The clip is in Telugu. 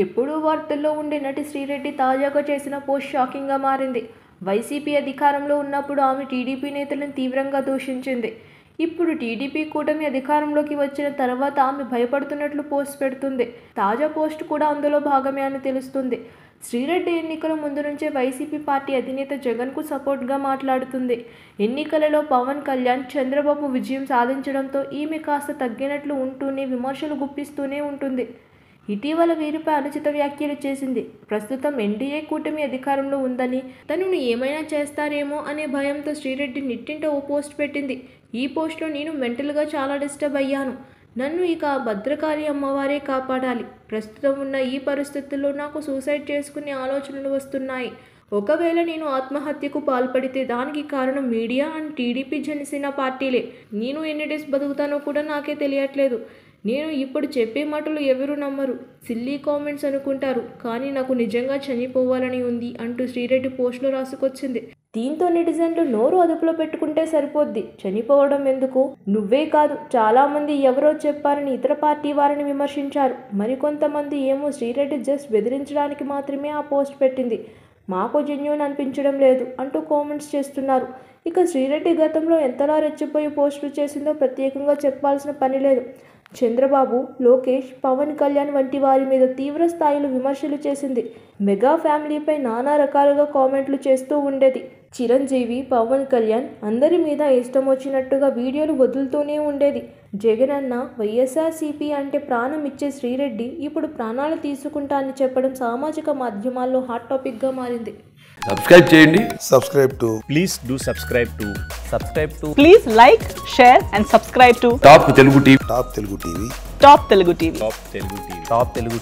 ఎప్పుడూ వార్తల్లో ఉండే నటి శ్రీరెడ్డి తాజాగా చేసిన పోస్ట్ షాకింగ్గా మారింది. వైసీపీ అధికారంలో ఉన్నప్పుడు ఆమె టీడీపీ నేతలను తీవ్రంగా దూషించింది. ఇప్పుడు టీడీపీ కూటమి అధికారంలోకి వచ్చిన తర్వాత ఆమె భయపడుతున్నట్లు పోస్ట్ పెడుతుంది. తాజా పోస్ట్ కూడా అందులో భాగమే అని తెలుస్తుంది. శ్రీరెడ్డి ఎన్నికల ముందు నుంచే వైసీపీ పార్టీ అధినేత జగన్కు సపోర్ట్గా మాట్లాడుతుంది. ఎన్నికలలో పవన్ కళ్యాణ్, చంద్రబాబు విజయం సాధించడంతో ఈమె కాస్త తగ్గినట్లు ఉంటూనే విమర్శలు గుప్పిస్తూనే ఉంటుంది. ఇటీవల వీరిపై అనుచిత వ్యాఖ్యలు చేసింది. ప్రస్తుతం ఎన్డీఏ కూటమి అధికారంలో ఉందని, తనను ఏమైనా చేస్తారేమో అనే భయంతో శ్రీరెడ్డి నిట్టింట ఓ పోస్ట్ పెట్టింది. ఈ పోస్ట్లో నేను మెంటల్గా చాలా డిస్టర్బ్ అయ్యాను. నన్ను ఇక భద్రకాళి అమ్మవారే కాపాడాలి. ప్రస్తుతం ఉన్న ఈ పరిస్థితుల్లో నాకు సూసైడ్ చేసుకునే ఆలోచనలు వస్తున్నాయి. ఒకవేళ నేను ఆత్మహత్యకు పాల్పడితే దానికి కారణం మీడియా అండ్ టీడీపీ జనసేన పార్టీలే. నేను ఎన్ని డేస్ బతుకుతానో కూడా నాకే తెలియట్లేదు. నేను ఇప్పుడు చెప్పే మాటలు ఎవరు నమ్మరు, సిల్లీ కామెంట్స్ అనుకుంటారు, కానీ నాకు నిజంగా చనిపోవాలని ఉంది అంటూ శ్రీరెడ్డి పోస్టులో రాసుకొచ్చింది. దీంతో నెటిజన్లు నోరు అదుపులో పెట్టుకుంటే సరిపోద్ది, చనిపోవడం ఎందుకు, నువ్వే కాదు చాలామంది ఎవరో చెప్పారని ఇతర పార్టీ వారిని విమర్శించారు. మరికొంతమంది ఏమో శ్రీరెడ్డి జస్ట్ బెదిరించడానికి మాత్రమే ఆ పోస్ట్ పెట్టింది, మాకు జెన్యూన్ అనిపించడం లేదు అంటూ కామెంట్స్ చేస్తున్నారు. ఇక శ్రీరెడ్డి గతంలో ఎంతలా రెచ్చిపోయి పోస్టులు చేసిందో ప్రత్యేకంగా చెప్పాల్సిన పని లేదు. చంద్రబాబు, లోకేష్, పవన్ కళ్యాణ్ వంటి వారి మీద తీవ్ర స్థాయిలో విమర్శలు చేసింది. మెగా ఫ్యామిలీపై నానా రకాలుగా కామెంట్లు చేస్తూ ఉండేది. చిరంజీవి, పవన్ కళ్యాణ్ అందరి మీద ఇష్టం వచ్చినట్టుగా వీడియోలు వదులుతూనే ఉండేది. జగన్ అన్న, వైఎస్ఆర్సీపీ అంటే ప్రాణం ఇచ్చే శ్రీరెడ్డి ఇప్పుడు ప్రాణాలు తీసుకుంటా అని చెప్పడం సామాజిక మాధ్యమాల్లో హాట్ టాపిక్గా మారింది. సబ్స్క్రైబ్ చేయండి. Please do subscribe to. Please like, share and subscribe to top Telugu TV. Top Telugu TV. Top Telugu TV.